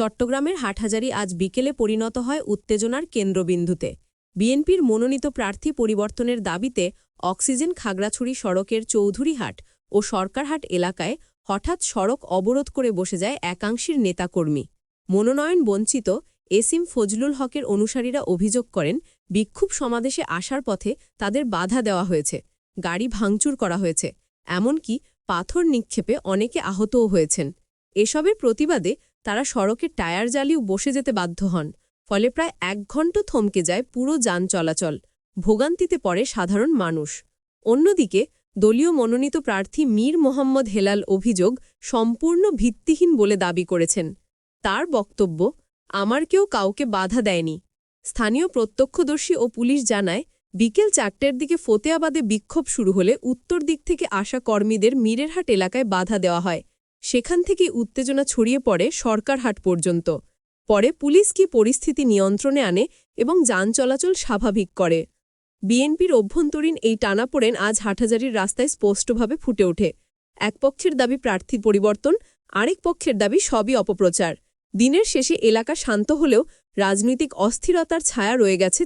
চট্টগ্রামের হাটহাজারী আজ বিকেলে পরিণত হয় উত্তেজনার কেন্দ্রবিন্দুতে। বিএনপির মনোনীত প্রার্থী পরিবর্তনের দাবিতে অক্সিজেন খাগড়াছড়ি সড়কের চৌধুরীহাট ও সরকারহাট এলাকায় হঠাৎ সড়ক অবরোধ করে বসে যায় একাংশের নেতাকর্মী। মনোনয়ন বঞ্চিত এসিম ফজলুল হকের অনুসারীরা অভিযোগ করেন, বিক্ষোভ সমাবেশে আসার পথে তাদের বাধা দেওয়া হয়েছে, গাড়ি ভাঙচুর করা হয়েছে, এমনকি পাথর নিক্ষেপে অনেকে আহতও হয়েছেন। এসবের প্রতিবাদে তারা সড়কের টায়ার জ্বালিয়েও বসে যেতে বাধ্য হন। ফলে প্রায় ১ ঘণ্টা থমকে যায় পুরো যান চলাচল। ভোগান্তিতে পড়ে সাধারণ মানুষ। অন্যদিকে দলীয় মনোনীত প্রার্থী মীর মোহাম্মদ হেলাল অভিযোগ সম্পূর্ণ ভিত্তিহীন বলে দাবি করেছেন। তার বক্তব্য, আমার কেউ কাউকে বাধা দেয়নি। স্থানীয় প্রত্যক্ষদর্শী ও পুলিশ জানায়, বিকেল ৪টের দিকে ফতেয়াবাদে বিক্ষোভ শুরু হলে উত্তর দিক থেকে আসা কর্মীদের মীরেরহাট এলাকায় বাধা দেওয়া হয়। সেখান থেকেই উত্তেজনা ছড়িয়ে পড়ে সরকারহাট পর্যন্ত। পরে পুলিশ কি পরিস্থিতি নিয়ন্ত্রণে আনে এবং যান চলাচল স্বাভাবিক করে। বিএনপির অভ্যন্তরীণ এই টানাপোড়েন আজ হাটহাজারীর রাস্তায় স্পষ্টভাবে ফুটে ওঠে। এক পক্ষের দাবি প্রার্থীর পরিবর্তন, আরেক পক্ষের দাবি সবই অপপ্রচার। দিনের শেষে এলাকা শান্ত হলেও রাজনৈতিক অস্থিরতার ছায়া রয়ে গেছে